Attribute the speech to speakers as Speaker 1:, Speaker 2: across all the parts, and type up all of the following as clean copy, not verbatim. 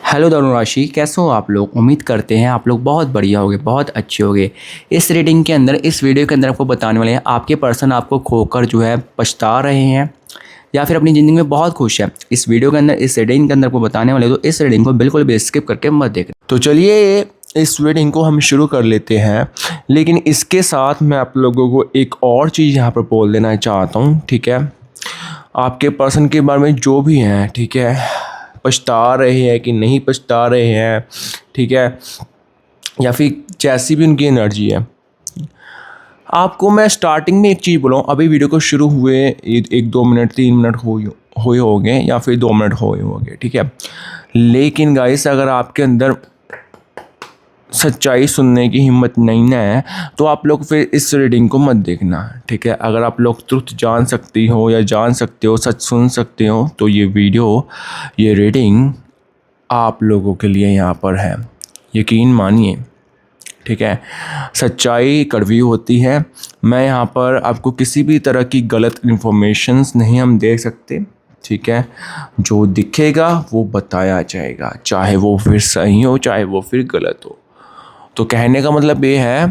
Speaker 1: Hello धनु राशि, कैसे हो आप लोग। उम्मीद करते हैं आप लोग बहुत बढ़िया होगे, बहुत अच्छे होगे। इस रीडिंग के अंदर, इस वीडियो के अंदर आपको बताने वाले हैं आपके पर्सन आपको खोकर जो है पछता रहे हैं या फिर अपनी ज़िंदगी में बहुत खुश है। इस वीडियो के अंदर, इस रीडिंग के अंदर आपको बताने वाले, तो इस रीडिंग को बिल्कुल भी स्किप करके मत देखना।
Speaker 2: तो चलिए इस रीडिंग को हम शुरू कर लेते हैं, लेकिन इसके साथ मैं आप लोगों को एक और चीज़ यहाँ पर बोल देना चाहता हूँ। ठीक है, आपके पर्सन के बारे में जो भी हैं, ठीक है, पछता रहे हैं कि नहीं पछता रहे हैं, ठीक है, या फिर जैसी भी उनकी एनर्जी है, आपको मैं स्टार्टिंग में एक चीज़ बोलूँ। अभी वीडियो को शुरू हुए 1-2 मिनट 3 मिनट हुए होंगे या फिर 2 मिनट हुए होंगे, ठीक है। लेकिन गाइस, अगर आपके अंदर सच्चाई सुनने की हिम्मत नहीं है तो आप लोग फिर इस रीडिंग को मत देखना, ठीक है। अगर आप लोग ट्रुथ जान सकती हो या जान सकते हो, सच सुन सकते हो, तो ये वीडियो, ये रीडिंग आप लोगों के लिए यहाँ पर है। यकीन मानिए, ठीक है। सच्चाई कड़वी होती है। मैं यहाँ पर आपको किसी भी तरह की गलत इन्फॉर्मेशंस नहीं हम दे सकते, ठीक है। जो दिखेगा वो बताया जाएगा, चाहे वो फिर सही हो चाहे वो फिर गलत हो। तो कहने का मतलब ये है,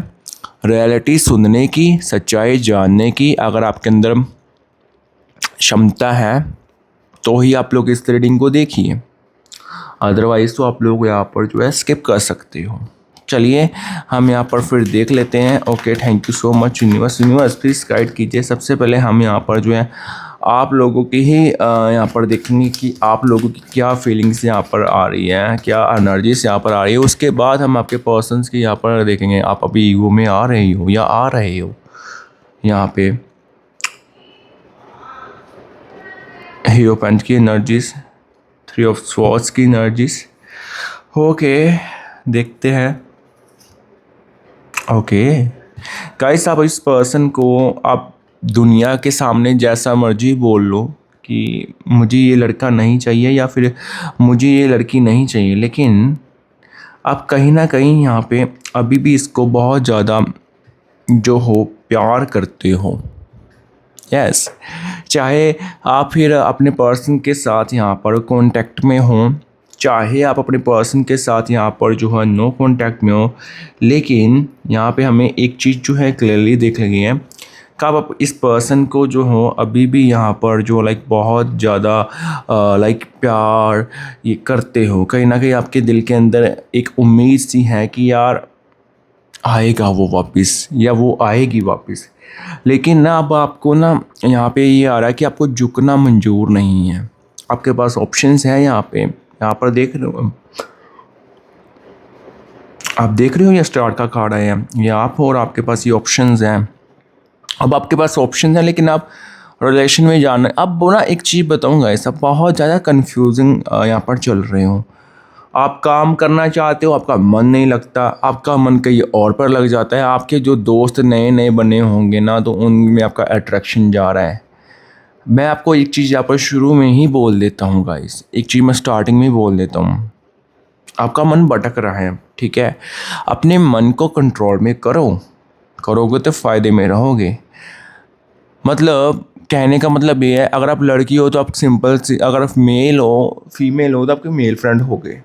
Speaker 2: रियलिटी सुनने की, सच्चाई जानने की अगर आपके अंदर क्षमता है तो ही आप लोग इस रीडिंग को देखिए, अदरवाइज़ तो आप लोग यहाँ पर जो है स्किप कर सकते हो। चलिए हम यहाँ पर फिर देख लेते हैं। Okay, thank you so much universe please guide कीजिए। सबसे पहले हम यहाँ पर जो है आप लोगों की ही यहाँ पर देखेंगे कि आप लोगों की क्या फीलिंग्स यहाँ पर आ रही है, क्या एनर्जीज यहाँ पर आ रही है। उसके बाद हम आपके पर्सन्स की यहाँ पर देखेंगे आप अभी ईगो में आ रही हो या आ रहे हो। यहाँ पे हीरो पेंट की एनर्जीज, 3 ऑफ स्वॉर्ड्स की एनर्जीज। ओके, देखते हैं। ओके गाइस, आप इस पर्सन को आप दुनिया के सामने जैसा मर्जी बोल लो कि मुझे ये लड़का नहीं चाहिए या फिर मुझे ये लड़की नहीं चाहिए, लेकिन आप कहीं ना कहीं यहाँ पे अभी भी इसको बहुत ज़्यादा जो हो प्यार करते हो। यस, चाहे आप फिर अपने पर्सन के साथ यहाँ पर कांटेक्ट में हो, चाहे आप अपने पर्सन के साथ यहाँ पर जो है नो कांटेक्ट में हो, लेकिन यहाँ पे हमें एक चीज़ जो है क्लियरली देख लगी है कि आप इस पर्सन को जो हो अभी भी यहाँ पर जो लाइक बहुत ज़्यादा लाइक प्यार ये करते हो। कहीं ना कहीं आपके दिल के अंदर एक उम्मीद सी है कि यार आएगा वो वापस या वो आएगी वापस। लेकिन ना अब आपको ना यहाँ पे ये आ रहा है कि आपको झुकना मंजूर नहीं है। आपके पास ऑप्शंस हैं यहाँ पर देख रहे हो आप देख रहे हो ये स्टार का कार्ड है ये आप हो और आपके पास ये ऑप्शंस हैं। अब आपके पास ऑप्शंस हैं लेकिन आप रिलेशन में जाना। अब वो ना एक चीज़ बताऊँगा, ऐसा बहुत ज़्यादा कन्फ्यूजिंग यहाँ पर चल रहे हो। आप काम करना चाहते हो, आपका मन नहीं लगता, आपका मन कहीं और पर लग जाता है। आपके जो दोस्त नए नए बने होंगे ना, तो उनमें आपका अट्रैक्शन जा रहा है। मैं आपको एक चीज़ यहाँ पर शुरू में ही बोल देता हूँ गाइस, एक चीज़ मैं स्टार्टिंग में ही बोल देता हूँ। आपका मन भटक रहा है, ठीक है। अपने मन को कंट्रोल में करोगे तो फ़ायदे में रहोगे। मतलब कहने का मतलब ये है, अगर आप लड़की हो तो आप सिंपल सी, अगर आप मेल हो फीमेल हो तो आपके मेल फ्रेंड हो गए,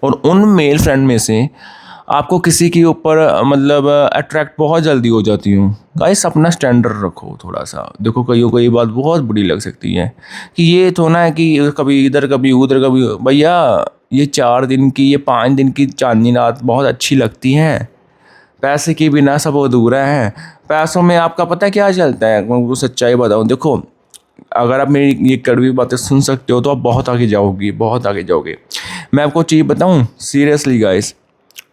Speaker 2: और उन मेल फ्रेंड में से आपको किसी के ऊपर मतलब अट्रैक्ट बहुत जल्दी हो जाती हूँ। गाइस, अपना स्टैंडर्ड रखो थोड़ा सा। देखो कईयों को ये बात बहुत बुरी लग सकती है कि ये तो ना है कि कभी इधर कभी उधर कभी। भैया, ये 4 दिन की, ये 5 दिन की चांदनी रात बहुत अच्छी लगती है। पैसे के बिना सब अधूरा है। पैसों में आपका पता क्या चलता है, मैं वो सच्चाई बताऊँ। देखो, अगर आप मेरी ये कड़वी बातें सुन सकते हो तो आप बहुत आगे जाओगी, बहुत आगे जाओगे। मैं आपको चीज़ बताऊं सीरियसली गाइस,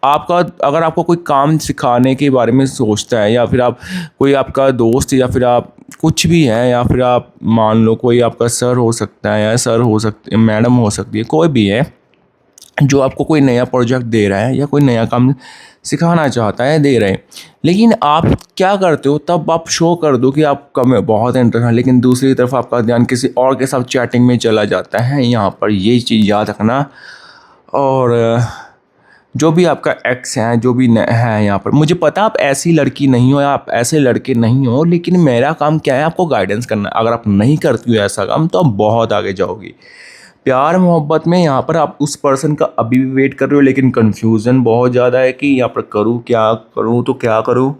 Speaker 2: आपका अगर आपको कोई काम सिखाने के बारे में सोचता है, या फिर आप कोई आपका दोस्त, या फिर आप कुछ भी है, या फिर आप मान लो कोई आपका सर हो सकता है, या सर हो सकते, मैडम हो सकती है, कोई भी है जो आपको कोई नया प्रोजेक्ट दे रहा है या कोई नया काम सिखाना चाहता है, दे रहे हैं, लेकिन आप क्या करते हो, तब आप शो कर दो कि आपका में बहुत इंटरेस्ट है, लेकिन दूसरी तरफ आपका ध्यान किसी और के साथ चैटिंग में चला जाता है। यहाँ पर ये चीज़ याद रखना। और जो भी आपका एक्स है, जो भी है यहाँ पर, मुझे पता आप ऐसी लड़की नहीं हो या आप ऐसे लड़के नहीं हो, लेकिन मेरा काम क्या है, आपको गाइडेंस करना। अगर आप नहीं करती हो ऐसा काम तो आप बहुत आगे जाओगी। प्यार मोहब्बत में यहाँ पर आप उस पर्सन का अभी भी वेट कर रहे हो, लेकिन कन्फ्यूज़न बहुत ज़्यादा है कि यहाँ पर करूँ क्या करूँ, तो क्या करूँ,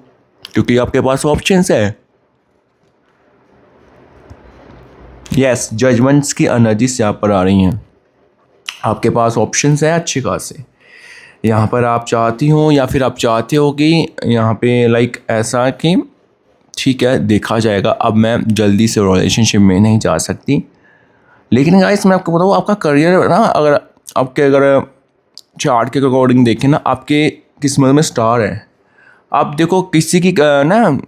Speaker 2: क्योंकि आपके पास ऑप्शंस है। यस, जजमेंट्स की एनर्जीज यहाँ पर आ रही हैं। आपके पास ऑप्शंस हैं अच्छे खासे। यहाँ पर आप चाहती हो या फिर आप चाहते हो कि यहाँ पे लाइक ऐसा कि ठीक है देखा जाएगा, अब मैं जल्दी से रिलेशनशिप में नहीं जा सकती। लेकिन गाइस मैं आपको बताऊँ, आपका करियर ना, अगर चार्ट के अकॉर्डिंग देखें ना, आपके किस्मत में स्टार है। आप देखो किसी की ना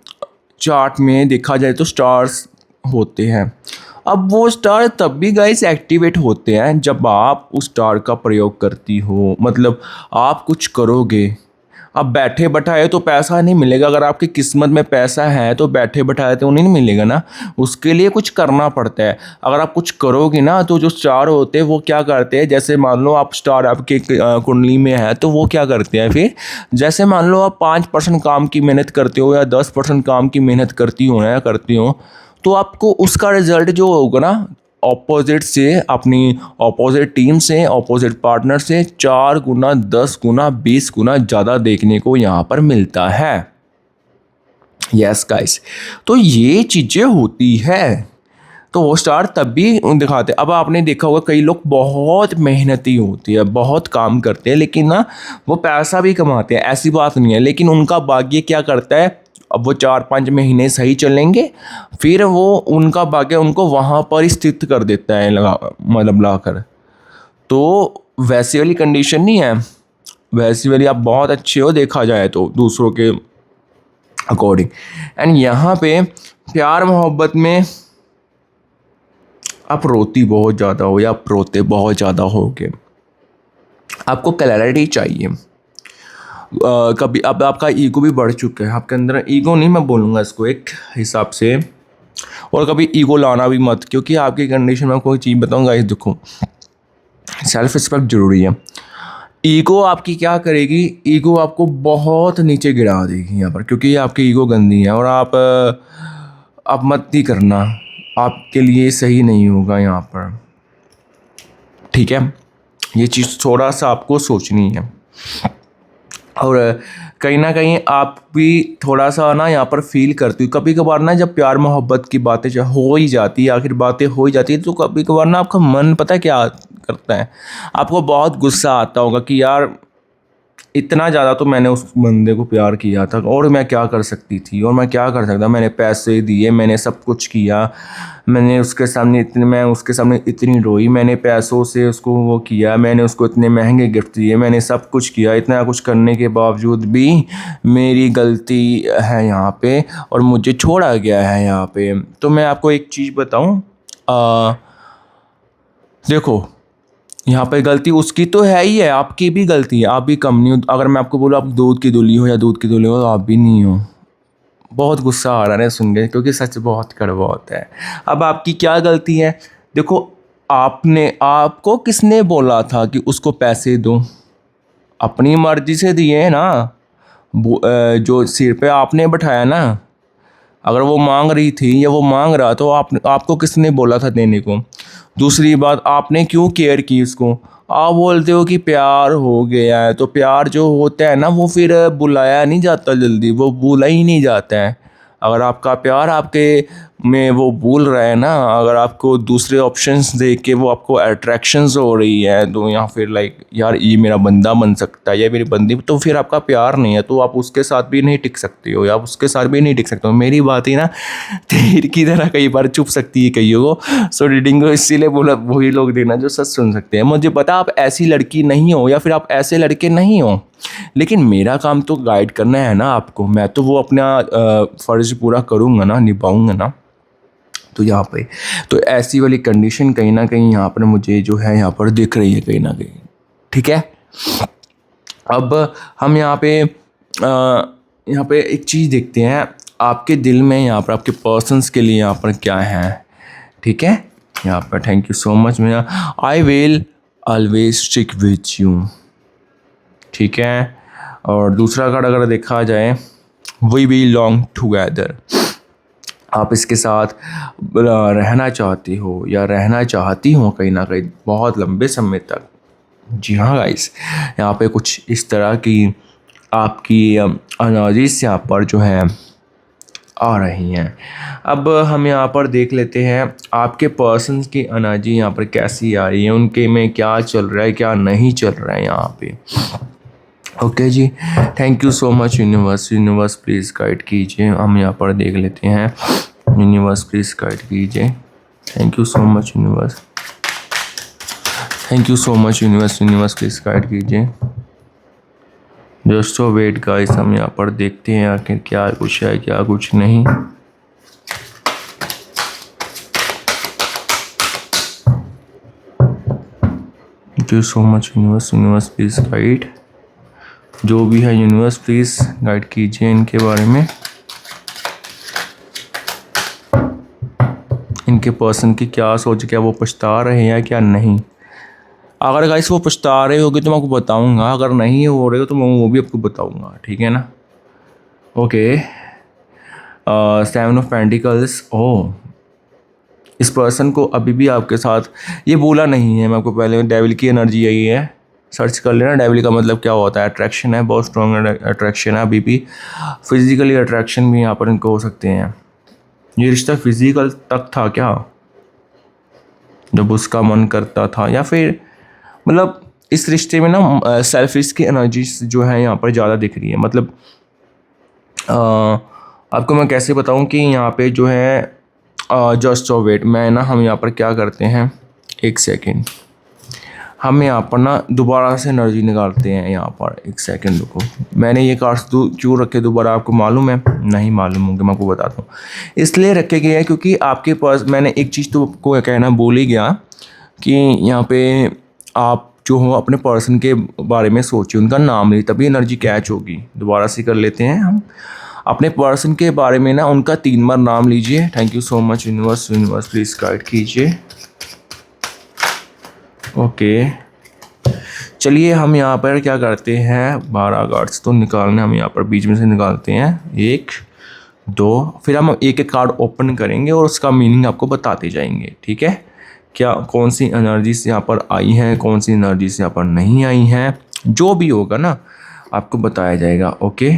Speaker 2: चार्ट में देखा जाए तो स्टार्स होते हैं। अब वो स्टार तब भी गाइस एक्टिवेट होते हैं जब आप उस स्टार का प्रयोग करती हो, मतलब आप कुछ करोगे। अब बैठे बैठाए तो पैसा नहीं मिलेगा। अगर आपकी किस्मत में पैसा है तो बैठे बैठाए तो नहीं मिलेगा ना, उसके लिए कुछ करना पड़ता है। अगर आप कुछ करोगे ना तो जो स्टार होते हैं वो क्या करते हैं, जैसे मान लो आप स्टार आपके कुंडली में है तो वो क्या करते हैं फिर, जैसे मान लो आप 5% काम की मेहनत करते हो या 10% काम की मेहनत करती हो या करती हो, तो आपको उसका रिजल्ट जो होगा ना ऑपोजिट से, अपनी ऑपोजिट टीम से, ऑपोजिट पार्टनर से 4 गुना, 10 गुना, 20 गुना ज़्यादा देखने को यहाँ पर मिलता है। यस गाइस, तो ये चीज़ें होती है। तो वो स्टार तब भी दिखाते। अब आपने देखा होगा कई लोग बहुत मेहनती होती है, बहुत काम करते हैं, लेकिन ना वो पैसा भी कमाते हैं, ऐसी बात नहीं है। लेकिन उनका भाग्य क्या करता है, अब वो 4-5 महीने सही चलेंगे, फिर वो उनका भाग्य उनको वहाँ पर ही स्थित कर देता है मतलब लाकर। तो वैसी वाली कंडीशन नहीं है, वैसी वाली आप बहुत अच्छे हो देखा जाए तो दूसरों के अकॉर्डिंग। एंड यहाँ पे प्यार मोहब्बत में आप रोती बहुत ज़्यादा हो या आप रोते बहुत ज़्यादा होगे, आपको क्लैरिटी चाहिए। कभी अब आपका ईगो भी बढ़ चुका है आपके अंदर, ईगो नहीं मैं बोलूँगा इसको एक हिसाब से, और कभी ईगो लाना भी मत, क्योंकि आपकी कंडीशन में कोई चीज़ बताऊँगा इस, देखो सेल्फ रिस्पेक्ट ज़रूरी है। ईगो आपकी क्या करेगी, ईगो आपको बहुत नीचे गिरा देगी यहाँ पर, क्योंकि आपकी ईगो गंदी है और आप मत ही करना, आपके लिए सही नहीं होगा यहाँ पर, ठीक है। ये चीज़ थोड़ा सा आपको सोचनी है। और कहीं ना कहीं आप भी थोड़ा सा ना यहाँ पर फील करती हो कभी कभार ना, जब प्यार मोहब्बत की बातें हो ही जाती है, आखिर बातें हो ही जाती है, तो कभी कभार ना आपका मन पता है क्या करता है, आपको बहुत गुस्सा आता होगा कि यार इतना ज़्यादा तो मैंने उस बंदे को प्यार किया था और मैं क्या कर सकती थी, और मैं क्या कर सकता, मैंने पैसे दिए, मैंने सब कुछ किया, मैं उसके सामने इतनी रोई, मैंने पैसों से उसको वो किया, मैंने उसको इतने महंगे गिफ्ट दिए, मैंने सब कुछ किया, इतना कुछ करने के बावजूद भी मेरी गलती है यहाँ पे और मुझे छोड़ा गया है यहाँ पे। तो मैं आपको एक चीज़ बताऊँ, देखो यहाँ पे गलती उसकी तो है ही है, आपकी भी गलती है, आप भी कम नहीं हो। अगर मैं आपको बोलूँ आप दूध की दूली हो या दूध की दूली हो, तो आप भी नहीं हो। बहुत गुस्सा आ रहा है सुन के, क्योंकि सच बहुत कड़वा होता है। अब आपकी क्या गलती है, देखो आपको किसने बोला था कि उसको पैसे दो, अपनी मर्जी से दिए है ना, जो सिर पे आपने बैठाया ना। अगर वो मांग रही थी या वो मांग रहा तो आपको किसने बोला था देने को। दूसरी बात, आपने क्यों केयर की उसको। आप बोलते हो कि प्यार हो गया है, तो प्यार जो होता है ना वो फिर बुलाया नहीं जाता जल्दी, वो भूला ही नहीं जाता है। अगर आपका प्यार आपके में वो भूल रहा है ना, अगर आपको दूसरे ऑप्शंस देख के वो आपको अट्रैक्शंस हो रही है, तो या फिर लाइक यार ये मेरा बंदा बन सकता है या मेरी बंदी, तो फिर आपका प्यार नहीं है, तो आप उसके साथ भी नहीं टिक सकते हो या उसके साथ भी नहीं टिक सकते हो। मेरी बात ही ना तीर की तरह कई बार चुप सकती है कईयों को। सो रीडिंग को इसीलिए बोला वही लोग देना जो सच सुन सकते हैं। मुझे पता आप ऐसी लड़की नहीं हो या फिर आप ऐसे लड़के नहीं हो, लेकिन मेरा काम तो गाइड करना है ना आपको। मैं तो वो अपना फ़र्ज़ पूरा करूँगा ना, निभाऊँगा ना। तो यहाँ पे तो ऐसी वाली कंडीशन कहीं ना कहीं यहाँ पर मुझे जो है यहाँ पर दिख रही है कहीं ना कहीं, ठीक है। अब हम यहाँ पे एक चीज़ देखते हैं, आपके दिल में यहाँ पर आपके पर्सन्स के लिए यहाँ पर क्या है, ठीक है। यहाँ पर थैंक यू सो मच, मेरा I will always stick with you, ठीक है। और दूसरा कार्ड अगर देखा जाए, वी बिलोंग टुगेदर, आप इसके साथ रहना चाहते हो या रहना चाहती हो कहीं ना कहीं बहुत लंबे समय तक। जी हाँ गाइस, यहाँ पे कुछ इस तरह की आपकी एनर्जीज यहाँ पर जो है आ रही हैं। अब हम यहाँ पर देख लेते हैं आपके पर्सन की एनर्जी यहाँ पर कैसी आ रही है, उनके में क्या चल रहा है क्या नहीं चल रहा है यहाँ पे। ओके जी, thank you so much universe. Universe please guide कीजिए। हम यहाँ पर देख लेते हैं। यूनिवर्स प्लीज़ गाइड कीजिए। Thank you so much universe. Thank you so much universe. Universe please guide कीजिए। जस्ट वेट गाइस, हम यहाँ पर देखते हैं आखिर क्या कुछ है क्या कुछ नहीं। Thank you so much universe. Universe please guide, जो भी है यूनिवर्स प्लीज़ गाइड कीजिए इनके बारे में। इनके पर्सन की क्या सोच, क्या वो पछता रहे हैं क्या नहीं। अगर गाइस वो पछता रहे होगे तो मैं आपको बताऊंगा, अगर नहीं हो रहे हो तो मैं वो भी आपको बताऊंगा, ठीक है ना। Okay, 7 of pentacles. ओह, इस पर्सन को अभी भी आपके साथ ये बोला नहीं है। मैं आपको पहले डेविल की एनर्जी यही है, सर्च कर लेना। डेविल का मतलब क्या होता है, अट्रैक्शन है, बहुत स्ट्रॉन्ग अट्रैक्शन है। अभी भी फिजिकली अट्रैक्शन भी यहाँ पर इनको हो सकते हैं। ये रिश्ता फिजिकल तक था क्या, जब उसका मन करता था, या फिर मतलब इस रिश्ते में ना सेल्फिश की एनर्जी जो है यहाँ पर ज़्यादा दिख रही है। मतलब आपको मैं कैसे बताऊँ कि यहाँ पे जो है जस्ट वेट, मैं ना हम यहाँ पर क्या करते हैं, एक सेकेंड, हम यहाँ पर ना दोबारा से एनर्जी निकालते हैं। यहाँ पर एक सेकेंड रुको, मैंने ये कार्ड्स क्यों रखे दोबारा आपको मालूम है? नहीं मालूम होंगे, मैं आपको बताता हूँ। इसलिए रखे गए हैं क्योंकि आपके पास मैंने एक चीज़ तो आपको कहना भूल ही गया कि यहाँ पे आप जो हो अपने पर्सन के बारे में सोचिए, उनका नाम लीजिए, तभी एनर्जी कैच होगी। दोबारा से कर लेते हैं हम। अपने पर्सन के बारे में ना उनका 3 बार नाम लीजिए। Thank you so much universe. Universe please guide कीजिए। ओके, चलिए हम यहाँ पर क्या करते हैं, 12 कार्ड्स तो निकालने, हम यहाँ पर बीच में से निकालते हैं 1 2, फिर हम एक एक कार्ड ओपन करेंगे और उसका मीनिंग आपको बताते जाएंगे, ठीक है। क्या कौन सी एनर्जीज यहाँ पर आई हैं, कौन सी एनर्जीज यहाँ पर नहीं आई हैं, जो भी होगा ना आपको बताया जाएगा। ओके,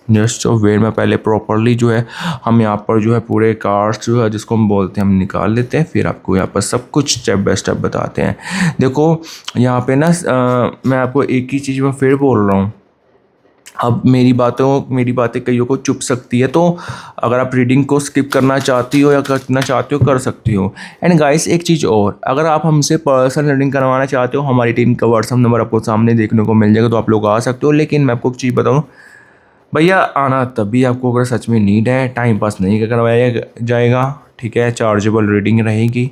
Speaker 2: जस्ट वेट, में पहले प्रॉपरली जो है हम यहाँ पर जो है पूरे कार्ड्स जो है जिसको हम बोलते हैं हम निकाल लेते हैं, फिर आपको यहाँ पर सब कुछ स्टेप बाय स्टेप बताते हैं। देखो यहाँ पे ना मैं आपको एक ही चीज़ में फिर बोल रहा हूँ। अब मेरी बातें कईयों को चुप सकती है, तो अगर आप रीडिंग को स्किप करना चाहती हो या करना चाहते हो कर सकती हो। एंड गाइस एक चीज़ और, अगर आप हमसे पर्सनल रीडिंग करवाना चाहते हो, हमारी टीम का व्हाट्सअप नंबर आपको सामने देखने को मिल जाएगा, तो आप लोग आ सकते हो। लेकिन मैं आपको एक चीज़ बताऊँ भैया, आना तभी आपको अगर सच में नीड है, टाइम पास नहीं करवाया जाएगा, ठीक है। चार्जेबल रीडिंग रहेगी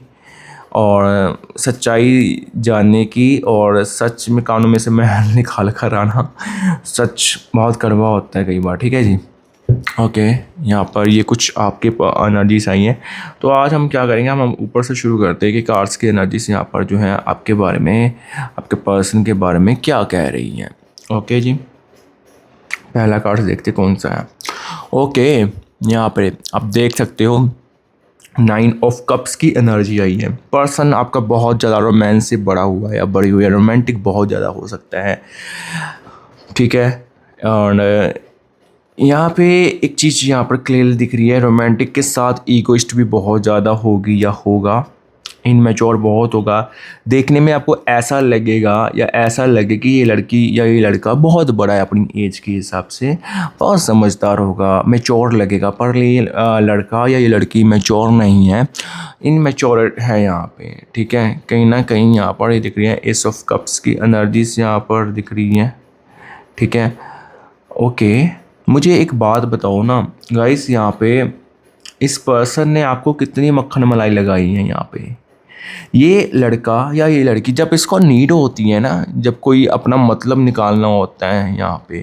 Speaker 2: और सच्चाई जानने की, और सच में कानों में से महल निकाल कर आना, सच बहुत कड़वा होता है कई बार, ठीक है जी। ओके, यहाँ पर ये कुछ आपके एनर्जीज आई हैं, तो आज हम क्या करेंगे, हम ऊपर से शुरू करते हैं कि कार्ड्स की एनर्जीज यहाँ पर जो है आपके बारे में, आपके पर्सन के बारे में क्या कह रही हैं। ओके जी, पहला कार्ड देखते कौन सा है। ओके, यहाँ पे आप देख सकते हो 9 ऑफ कप्स की एनर्जी आई है। पर्सन आपका बहुत ज़्यादा रोमांस से बड़ा हुआ है या बड़ी हुई है, रोमांटिक बहुत ज़्यादा हो सकता है, ठीक है। और यहाँ पे एक चीज़ यहाँ पर क्लियर दिख रही है, रोमांटिक के साथ ईगोइस्ट भी बहुत ज़्यादा होगी या होगा, इनमेच्योर बहुत होगा। देखने में आपको ऐसा लगेगा या ऐसा लगे कि ये लड़की या ये लड़का बहुत बड़ा है अपनी एज के हिसाब से, बहुत समझदार होगा, मैच्योर लगेगा, पर ये लड़का या ये लड़की मैच्योर नहीं है, इनमैच्योर है यहाँ पे, ठीक है। कहीं ना कहीं यहाँ पर ये दिख रही है, एस ऑफ कप्स की एनर्जीज यहाँ पर दिख रही हैं, ठीक है। ओके, मुझे एक बात बताओ ना गाइस, यहाँ पे इस पर्सन ने आपको कितनी मक्खन मलाई लगाई है यहाँ पे। ये लड़का या ये लड़की जब इसको नीड होती है ना, जब कोई अपना मतलब निकालना होता है यहाँ पे,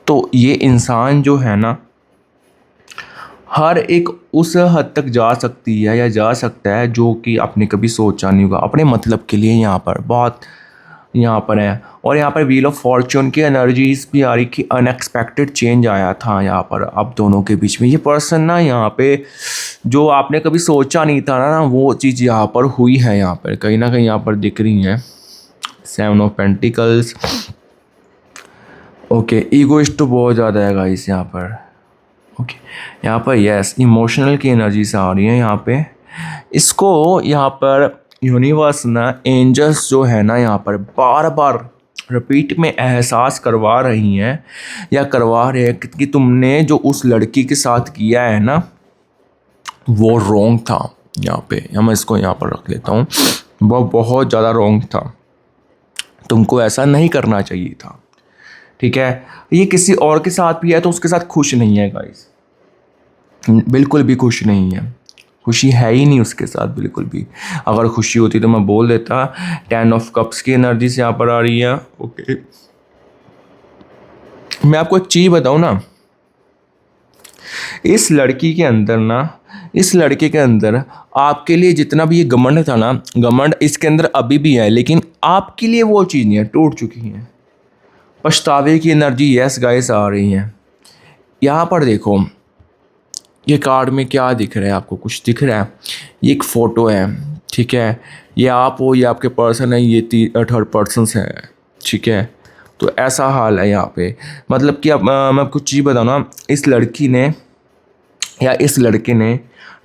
Speaker 2: तो ये इंसान जो है ना हर एक उस हद तक जा सकती है या जा सकता है जो कि आपने कभी सोचा नहीं होगा, अपने मतलब के लिए यहाँ पर बहुत यहाँ पर है। और यहाँ पर व्हील ऑफ फॉर्चून की एनर्जीज भी आ रही कि अनएक्सपेक्टेड चेंज आया था यहाँ पर आप दोनों के बीच में। ये पर्सन ना यहाँ पे जो आपने कभी सोचा नहीं था ना वो चीज़ यहाँ पर हुई है, यहाँ पर कहीं ना कहीं यहाँ पर दिख रही है। 7 ऑफ पेंटिकल्स। ओके, ईगोइस्ट तो बहुत ज़्यादा है गाइस यहाँ पर। ओके, यहाँ पर यस इमोशनल की एनर्जी से आ रही है यहाँ पे। इसको यहाँ पर यूनिवर्स ना एंजल्स जो है ना यहाँ पर बार बार रिपीट में एहसास करवा रही हैं या करवा रहे हैं कि तुमने जो उस लड़की के साथ किया है ना वो रॉन्ग था। यहाँ पे मैं इसको यहाँ पर रख लेता हूँ, वो बहुत ज़्यादा रॉन्ग था, तुमको ऐसा नहीं करना चाहिए था। ठीक है, ये किसी और के साथ भी है तो उसके साथ खुश नहीं है गाइस, बिल्कुल भी खुश नहीं है, खुशी है ही नहीं उसके साथ बिल्कुल भी। अगर खुशी होती तो मैं बोल देता। 10 ऑफ कप्स की एनर्जी से यहाँ पर आ रही है। ओके, मैं आपको एक चीज़ बताऊँ ना, इस लड़की के अंदर ना, इस लड़के के अंदर आपके लिए जितना भी ये घमंड था ना, घमंड इसके अंदर अभी भी है, लेकिन आपके लिए वो चीज़ नहीं है, टूट चुकी है। पछतावे की एनर्जी यस गाइस आ रही है। यहाँ पर देखो ये कार्ड में क्या दिख रहा है आपको, कुछ दिख रहा है? ये एक फ़ोटो है, ठीक है, ये आप हो, ये आपके पर्सन है, ये थर्ड पर्सन है, ठीक है। तो ऐसा हाल है यहाँ पे, मतलब कि अब मैं आपको चीज़ बताऊँ ना, इस लड़की ने या इस लड़के ने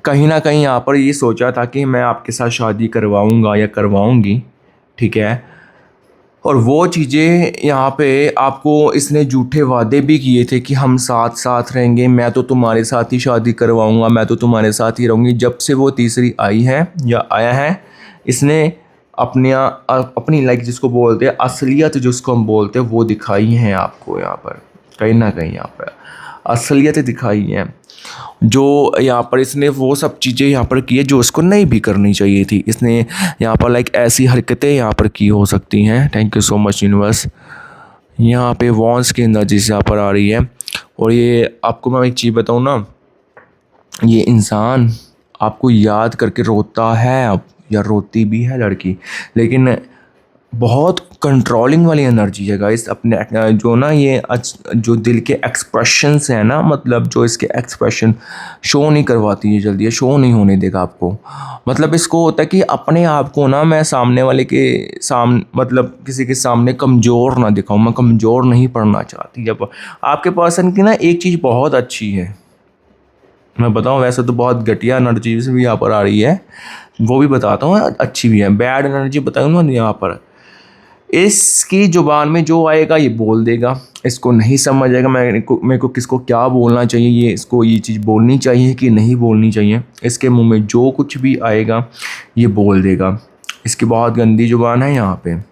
Speaker 2: कहीं ना कहीं यहाँ पर ये सोचा था कि मैं आपके साथ शादी करवाऊँगा या करवाऊँगी, ठीक है। और वो चीज़ें यहाँ पे आपको इसने झूठे वादे भी किए थे कि हम साथ साथ रहेंगे, मैं तो तुम्हारे साथ ही शादी करवाऊँगा, मैं तो तुम्हारे साथ ही रहूँगी। जब से वो तीसरी आई है या आया है, इसने अपनी लाइक जिसको बोलते हैं असलियत, जिसको हम बोलते हैं वो दिखाई है आपको यहाँ पर, कहीं ना कहीं यहाँ पर असलियत दिखाई है। जो यहाँ पर इसने वो सब चीज़ें यहाँ पर की है जो इसको नहीं भी करनी चाहिए थी। इसने यहाँ पर लाइक ऐसी हरकतें यहाँ पर की हो सकती हैं। Thank you so much universe. यहाँ पे वॉन्स की एनर्जी से यहाँ पर आ रही है। और ये आपको मैं एक चीज़ बताऊँ ना, ये इंसान आपको याद करके रोता है अब, या रोती भी है लड़की, लेकिन बहुत कंट्रोलिंग वाली एनर्जी है गाइस। अपने जो ना ये जो दिल के एक्सप्रेशंस हैं ना, मतलब जो इसके एक्सप्रेशन शो नहीं करवाती है जल्दी, शो नहीं होने देगा आपको। मतलब इसको होता है कि अपने आप को ना मैं सामने वाले के सामने, मतलब किसी के सामने कमज़ोर ना दिखाऊं, मैं कमज़ोर नहीं पड़ना चाहती। जब आपके पर्सन की ना एक चीज़ बहुत अच्छी है, मैं बताऊं, वैसे तो बहुत घटिया एनर्जी भी यहाँ पर आ रही है, वो भी बताता हूँ, अच्छी भी है। बैड एनर्जी बताऊँगा यहाँ पर, इसकी ज़ुबान में जो आएगा ये बोल देगा, इसको नहीं समझ आएगा मेरे को किसको क्या बोलना चाहिए, ये इसको ये चीज़ बोलनी चाहिए कि नहीं बोलनी चाहिए, इसके मुंह में जो कुछ भी आएगा ये बोल देगा। इसकी बहुत गंदी ज़ुबान है यहाँ पे,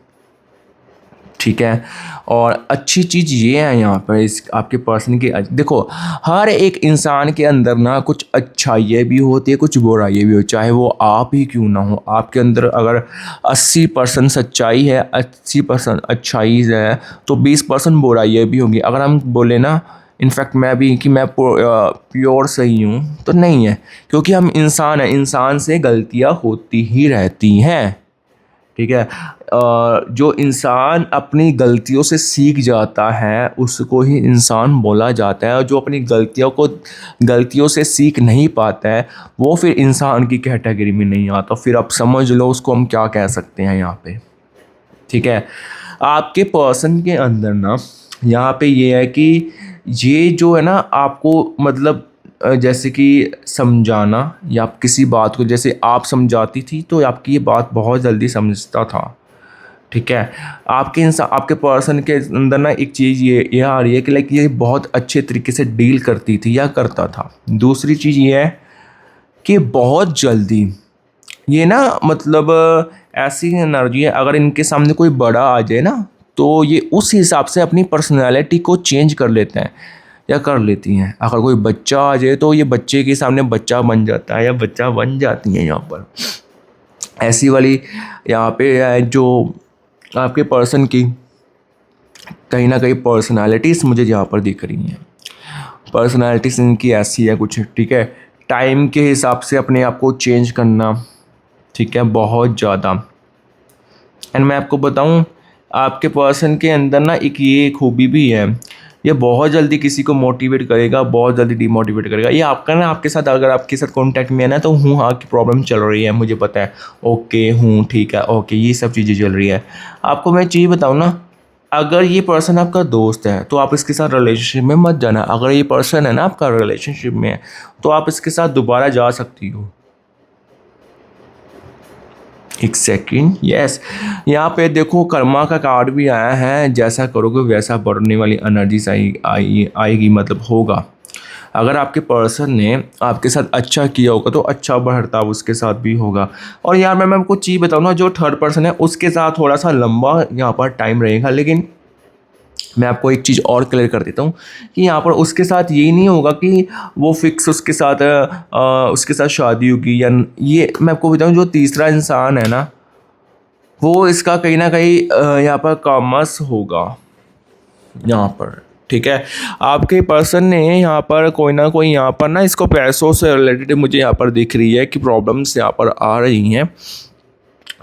Speaker 2: ठीक है। और अच्छी चीज़ ये है यहाँ पर इस आपके पर्सन की, देखो हर एक इंसान के अंदर ना कुछ अच्छाइयाँ भी होती है, कुछ बुराइयाँ भी होती है, चाहे वो आप ही क्यों ना हो। आपके अंदर अगर 80% सच्चाई है, 80% अच्छाई है, तो 20% बुराइयाँ भी होंगी। अगर हम बोले ना इनफैक्ट मैं भी कि मैं प्योर सही हूँ, तो नहीं है, क्योंकि हम इंसान हैं, इंसान से गलतियाँ होती ही रहती हैं, ठीक है। जो इंसान अपनी गलतियों से सीख जाता है उसको ही इंसान बोला जाता है, और जो अपनी गलतियों से सीख नहीं पाता है वो फिर इंसान की कैटेगरी में नहीं आता। फिर आप समझ लो उसको हम क्या कह सकते हैं यहाँ पे, ठीक है। आपके पर्सन के अंदर ना यहाँ पे ये है कि ये जो है ना आपको, मतलब जैसे कि समझाना, या आप किसी बात को जैसे आप समझाती थी तो आपकी ये बात बहुत जल्दी समझता था, ठीक है। आपके पर्सन के अंदर ना एक चीज़ ये आ रही है कि लाइक ये बहुत अच्छे तरीके से डील करती थी या करता था। दूसरी चीज़ ये है कि बहुत जल्दी ये ना, मतलब ऐसी एनर्जी है, अगर इनके सामने कोई बड़ा आ जाए ना तो ये उस हिसाब से अपनी पर्सनैलिटी को चेंज कर लेते हैं या कर लेती हैं। अगर कोई बच्चा आ जाए तो ये बच्चे के सामने बच्चा बन जाता है या बच्चा बन जाती हैं। यहाँ पर ऐसी वाली यहाँ पे जो आपके पर्सन की कहीं ना कहीं पर्सनालिटीज़ मुझे यहाँ पर दिख रही हैं। पर्सनालिटीज़ इनकी ऐसी है कुछ, ठीक है, टाइम के हिसाब से अपने आप को चेंज करना, ठीक है, बहुत ज़्यादा। एंड मैं आपको बताऊँ, आपके पर्सन के अंदर ना एक ये खूबी भी है, ये बहुत जल्दी किसी को मोटिवेट करेगा, बहुत जल्दी डिमोटिवेट करेगा। ये आपका ना आपके साथ अगर आपके साथ कांटेक्ट में है ना, तो हूँ हाँ की प्रॉब्लम चल रही है, मुझे पता है, ओके हूँ ठीक है, ओके ये सब चीज़ें चल रही है। आपको मैं चीज़ बताऊँ ना, अगर ये पर्सन आपका दोस्त है तो आप इसके साथ रिलेशनशिप में मत जाना। अगर ये पर्सन है ना आपका रिलेशनशिप में है, तो आप इसके साथ दोबारा जा सकती हो। एक सेकेंड, यस, यहाँ पे देखो कर्मा का कार्ड भी आया है, जैसा करोगे वैसा बढ़ने वाली एनर्जीज आएगी, मतलब होगा। अगर आपके पर्सन ने आपके साथ अच्छा किया होगा तो अच्छा बर्ताव उसके साथ भी होगा। और यार मैं आपको चीज़ बताऊँ ना, जो थर्ड पर्सन है उसके साथ थोड़ा सा लंबा यहाँ पर टाइम रहेगा, लेकिन मैं आपको एक चीज़ और क्लियर कर देता हूँ कि यहाँ पर उसके साथ ये नहीं होगा कि वो फिक्स उसके साथ शादी होगी, या ये मैं आपको बताऊँ, जो तीसरा इंसान है ना, वो इसका कहीं ना कहीं यहाँ पर कॉमर्स होगा यहाँ पर, ठीक है। आपके पर्सन ने यहाँ पर कोई ना कोई यहाँ पर ना इसको पैसों से रिलेटेड मुझे यहाँ पर दिख रही है कि प्रॉब्लम्स यहाँ पर आ रही हैं।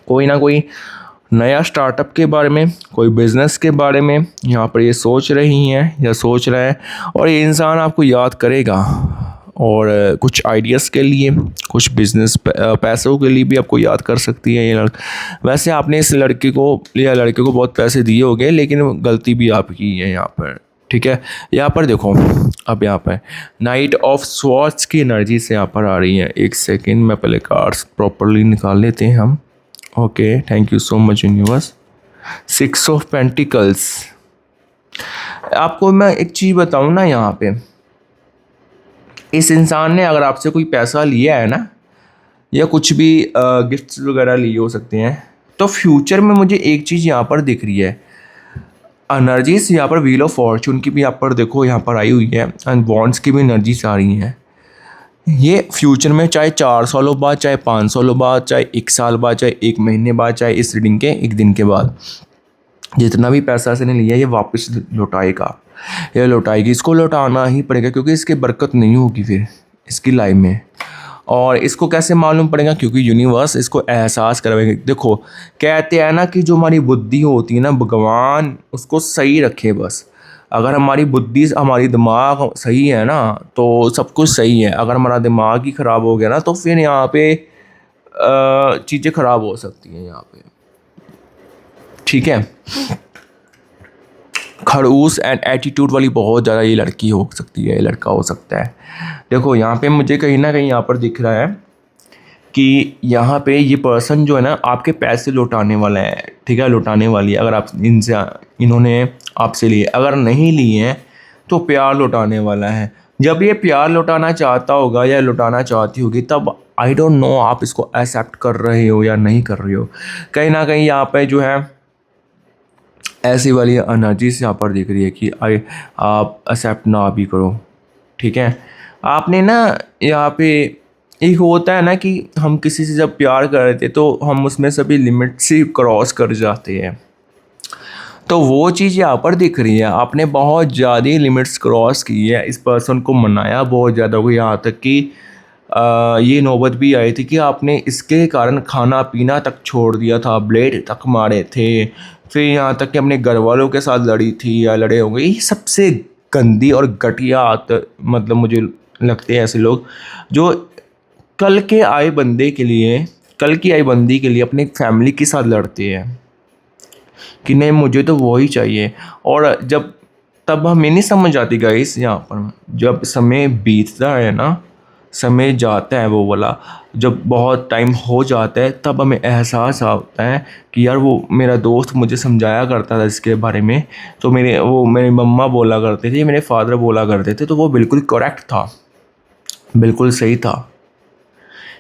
Speaker 2: कोई ना कोई नया स्टार्टअप के बारे में, कोई बिज़नेस के बारे में यहाँ पर ये सोच रही हैं या सोच रहा है, और ये इंसान आपको याद करेगा। और कुछ आइडियाज़ के लिए, कुछ बिज़नेस पैसों के लिए भी आपको याद कर सकती है ये वैसे आपने इस लड़के को बहुत पैसे दिए होंगे, लेकिन गलती भी आपकी है यहाँ पर, ठीक है। यहाँ पर देखो, अब यहाँ पर नाइट ऑफ स्वॉर्ड्स की एनर्जी से यहाँ पर आ रही है। एक सेकेंड, मैं पहले कार्ड्स प्रॉपरली निकाल लेते हैं हम। Okay, thank you so much universe. 6 of pentacles. आपको मैं एक चीज़ बताऊँ ना, यहाँ पे इस इंसान ने अगर आपसे कोई पैसा लिया है ना, या कुछ भी गिफ्ट्स वगैरह लिए हो सकते हैं, तो फ्यूचर में मुझे एक चीज़ यहाँ पर दिख रही है, एनर्जीज यहाँ पर व्हील ऑफ फॉर्चून की भी यहाँ पर देखो यहाँ पर आई हुई है, एंड बॉन्ड्स की भी एनर्जीज आ रही हैं। ये फ्यूचर में चाहे 4 सालों बाद, चाहे 5 सालों बाद, चाहे 1 साल बाद, चाहे 1 महीने बाद, चाहे इस रीडिंग के 1 दिन के बाद, जितना भी पैसा इसने लिया ये वापस लौटाएगा, ये लौटाएगी। इसको लौटाना ही पड़ेगा, क्योंकि इसकी बरकत नहीं होगी फिर इसकी लाइफ में। और इसको कैसे मालूम पड़ेगा? क्योंकि यूनिवर्स इसको एहसास करवाएंगे। देखो, कहते हैं ना कि जो हमारी बुद्धि होती है ना, भगवान उसको सही रखे बस। अगर हमारी बुद्धि, हमारी दिमाग सही है ना, तो सब कुछ सही है। अगर हमारा दिमाग ही ख़राब हो गया ना, तो फिर यहाँ पे चीज़ें ख़राब हो सकती हैं यहाँ पे, ठीक है। खड़ूस एंड एटीट्यूड वाली बहुत ज़्यादा ये लड़की हो सकती है, ये लड़का हो सकता है। देखो यहाँ पे मुझे कहीं ना कहीं यहाँ पर दिख रहा है कि यहाँ पे ये पर्सन जो है ना आपके पैसे लौटाने वाला है, ठीक है, लौटाने वाली है। अगर आप इन्होंने आपसे लिए, अगर नहीं लिए हैं तो प्यार लौटाने वाला है। जब ये प्यार लौटाना चाहता होगा या लौटाना चाहती होगी, तब आई डोंट नो आप इसको एक्सेप्ट कर रहे हो या नहीं कर रहे हो। कहीं ना कहीं यहाँ पे जो है ऐसी वाली एनर्जीज यहाँ पर दिख रही है कि आप एक्सेप्ट ना भी करो, ठीक है। आपने ना यहाँ पे एक होता है ना कि हम किसी से जब प्यार कर रहे थे तो हम उसमें सभी लिमिट से क्रॉस कर जाते हैं, तो वो चीज़ यहाँ पर दिख रही है। आपने बहुत ज़्यादा लिमिट्स क्रॉस की है, इस पर्सन को मनाया बहुत ज़्यादा हो, यहाँ तक कि ये नौबत भी आई थी कि आपने इसके कारण खाना पीना तक छोड़ दिया था, ब्लेड तक मारे थे, फिर यहाँ तक कि अपने घर वालों के साथ लड़ी थी या लड़े होंगे। ये सबसे गंदी और घटिया मतलब मुझे लगते हैं ऐसे लोग जो कल की आए बंदी के लिए अपने फैमिली के साथ लड़ते हैं कि नहीं मुझे तो वो ही चाहिए। और तब हमें नहीं समझ आती गाइस, यहाँ पर जब समय बीतता है ना, समय जाता है वो वाला, जब बहुत टाइम हो जाता है, तब हमें एहसास आता है कि यार वो मेरा दोस्त मुझे समझाया करता था इसके बारे में, तो मेरी मम्मा बोला करते थे, मेरे फादर बोला करते थे, तो वो बिल्कुल करेक्ट था, बिल्कुल सही था।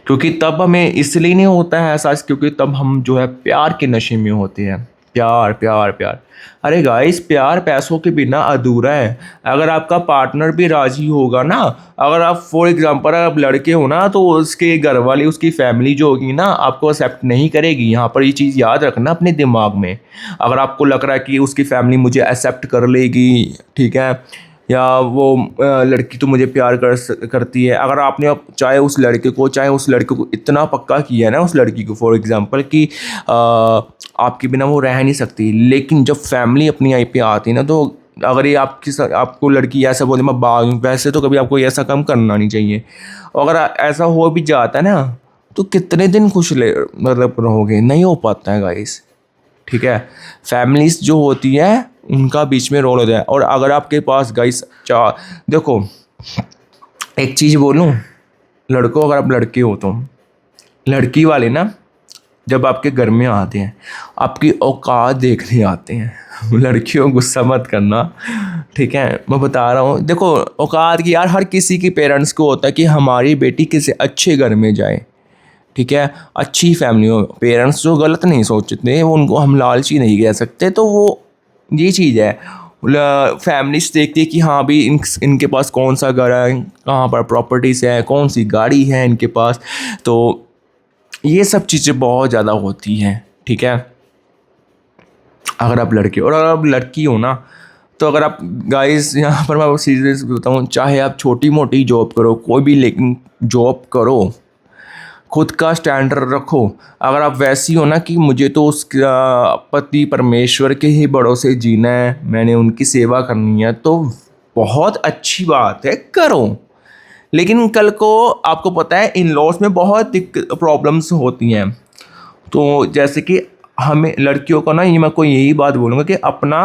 Speaker 2: क्योंकि तब हमें इसलिए नहीं होता है एहसास, क्योंकि तब हम जो है प्यार के नशे में होते हैं। प्यार प्यार प्यार, अरे गाइस, प्यार पैसों के बिना अधूरा है। अगर आपका पार्टनर भी राजी होगा ना, अगर आप फॉर एग्जांपल आप लड़के हो ना, तो उसके घर वाले, उसकी फैमिली जो होगी ना, आपको एक्सेप्ट नहीं करेगी। यहाँ पर ये चीज़ याद रखना अपने दिमाग में। अगर आपको लग रहा है कि उसकी फैमिली मुझे एक्सेप्ट कर लेगी, ठीक है, या वो लड़की तो मुझे प्यार करती है, अगर आपने चाहे उस लड़के को इतना पक्का किया है ना, उस लड़की को फॉर एग्जांपल कि आपके बिना वो रह नहीं सकती। लेकिन जब फैमिली अपनी आई पे आती है ना, तो अगर ये आपको लड़की ऐसा बोले मैं भाग, वैसे तो कभी आपको ऐसा काम करना नहीं चाहिए। और अगर ऐसा हो भी जाता है ना, तो कितने दिन खुश मतलब रहोगे, नहीं हो पाता है गाइस। ठीक है, फैमिलीज जो होती है उनका बीच में रोल होता है। और अगर आपके पास गाइस देखो एक चीज़ बोलूँ, लड़कों, अगर आप लड़के हो तो लड़की वाले ना जब आपके घर में आते हैं आपकी औकात देखने आते हैं। लड़कियों गुस्सा मत करना, ठीक है, मैं बता रहा हूँ। देखो औकात की यार हर किसी की पेरेंट्स को होता है कि हमारी बेटी किसी अच्छे घर में जाए, ठीक है, अच्छी फैमिली हो। पेरेंट्स जो गलत नहीं सोचते वो उनको हम लालची नहीं कह सकते। तो वो ये चीज़ है, फैमिलीज देखती है कि हाँ भी इनके पास कौन सा घर है, कहाँ पर प्रॉपर्टीज़ है, कौन सी गाड़ी है इनके पास। तो ये सब चीज़ें बहुत ज़्यादा होती हैं, ठीक है। अगर आप लड़के और अगर आप लड़की हो ना, तो अगर आप गाइस यहाँ पर मैं सीरियस बताऊँ, चाहे आप छोटी मोटी जॉब करो कोई भी, लेकिन जॉब करो, खुद का स्टैंडर्ड रखो। अगर आप वैसी हो ना कि मुझे तो उस पति परमेश्वर के ही भरोसे जीना है, मैंने उनकी सेवा करनी है, तो बहुत अच्छी बात है, करो। लेकिन कल को आपको पता है इन लॉज में बहुत प्रॉब्लम्स होती हैं। तो जैसे कि हमें लड़कियों को ना, ये मैं कोई यही बात बोलूँगा कि अपना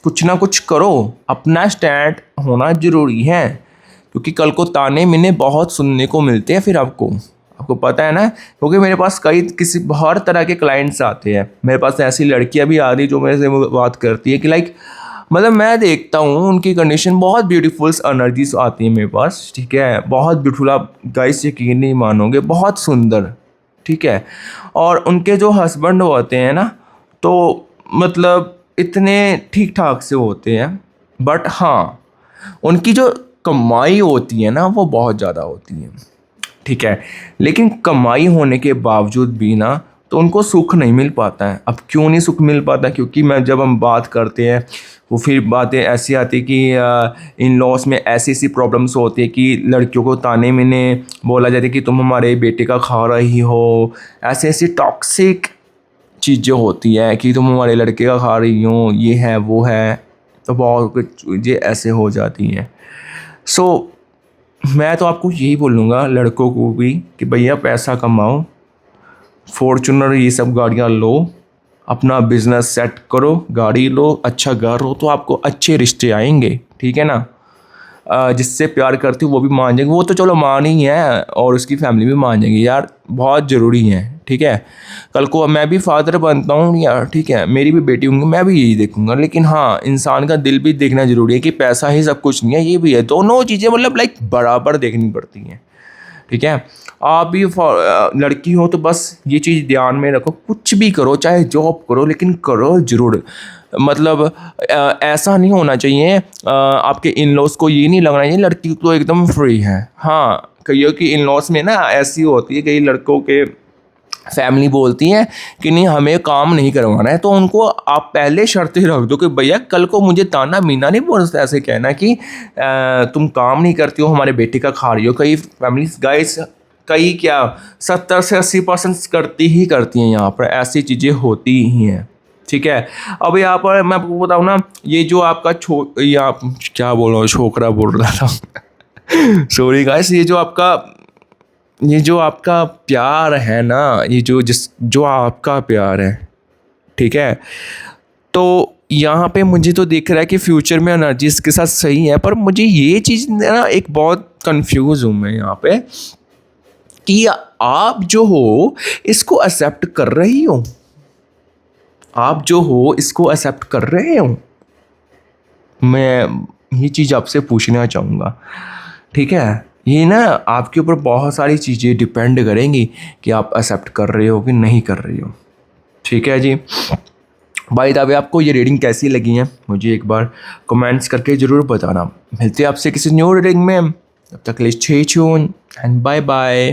Speaker 2: कुछ ना कुछ करो, अपना स्टैंड होना ज़रूरी है। क्योंकि कल को ताने मिने बहुत सुनने को मिलते हैं फिर आपको पता है ना। क्योंकि मेरे पास किसी हर तरह के क्लाइंट्स आते हैं, मेरे पास ऐसी लड़कियां भी आती जो मेरे से बात करती है कि लाइक मतलब मैं देखता हूँ उनकी कंडीशन बहुत ब्यूटीफुल एनर्जीज आती है मेरे पास, ठीक है, बहुत ब्यूटीफुल, आप गाइस यकीन नहीं मानोगे, बहुत सुंदर, ठीक है। और उनके जो हस्बैंड होते हैं ना, तो मतलब इतने ठीक ठाक से होते हैं, बट हाँ उनकी जो कमाई होती है ना वो बहुत ज़्यादा होती है, ठीक है। लेकिन कमाई होने के बावजूद भी ना तो उनको सुख नहीं मिल पाता है। अब क्यों नहीं सुख मिल पाता? क्योंकि जब हम बात करते हैं वो फिर बातें ऐसी आती कि इन लॉस में ऐसी ऐसी प्रॉब्लम्स होती है कि लड़कियों को ताने मिने बोला जाता है कि तुम हमारे बेटे का खा रही हो, ऐसी ऐसी टॉक्सिक चीज़ें होती है कि तुम हमारे लड़के का खा रही हो, ये है वो है, तो बहुत कुछ चीज़ें ऐसे हो जाती हैं। सो मैं तो आपको यही बोलूँगा लड़कों को भी कि भैया पैसा कमाओ, फॉर्च्यूनर ये सब गाड़ियाँ लो, अपना बिजनेस सेट करो, गाड़ी लो, अच्छा घर हो, तो आपको अच्छे रिश्ते आएंगे, ठीक है ना। जिससे प्यार करती वो भी मान जाएंगे, वो तो चलो मान ही है, और उसकी फैमिली भी मान जाएंगी यार, बहुत ज़रूरी है, ठीक है। कल को मैं भी फादर बनता हूँ यार, ठीक है, मेरी भी बेटी होंगी, मैं भी यही देखूंगा। लेकिन हाँ इंसान का दिल भी देखना ज़रूरी है कि पैसा ही सब कुछ नहीं है, ये भी है, दोनों चीज़ें मतलब लाइक बराबर देखनी पड़ती हैं, ठीक है। आप भी लड़की हो तो बस ये चीज़ ध्यान में रखो, कुछ भी करो, चाहे जॉब करो, लेकिन करो ज़रूर। मतलब ऐसा नहीं होना चाहिए, आपके इन लॉज को ये नहीं लगना चाहिए लड़की तो एकदम फ्री है। हाँ कईयों की इन लॉज में ना ऐसी होती है, कई लड़कों के फैमिली बोलती है कि नहीं हमें काम नहीं करवाना है, तो उनको आप पहले शर्तें रख दो कि भैया कल को मुझे ताना मीना नहीं बोल सकते, ऐसे कहना कि तुम काम नहीं करती हो, हमारे बेटे का खा रही हो। कई फैमिलीज गाइस, कई क्या 70 से 80% करती हैं, यहाँ पर ऐसी चीज़ें होती ही हैं, ठीक है। अब यहाँ पर मैं आपको बताऊँ ना, ये जो आपका या क्या बोल रहा हूँ, छोकरा बोल रहा था सॉरी गाइस, ये जो आपका प्यार है ना, ये जो आपका प्यार है, ठीक है, तो यहाँ पे मुझे तो दिख रहा है कि फ्यूचर में एनर्जी इसके साथ सही है। पर मुझे ये चीज़ ना एक बहुत कंफ्यूज हूँ मैं यहाँ पे कि आप जो हो इसको एक्सेप्ट कर रही हो, आप जो हो इसको एक्सेप्ट कर रहे हो, मैं ये चीज़ आपसे पूछना चाहूँगा, ठीक है। ये ना आपके ऊपर बहुत सारी चीज़ें डिपेंड करेंगी कि आप एक्सेप्ट कर रहे हो कि नहीं कर रही हो, ठीक है जी। भाई तभी आपको ये रीडिंग कैसी लगी है मुझे एक बार कमेंट्स करके ज़रूर बताना। मिलते हैं आपसे किसी न्यू रीडिंग में, तब तक के लिए stay tuned and bye bye.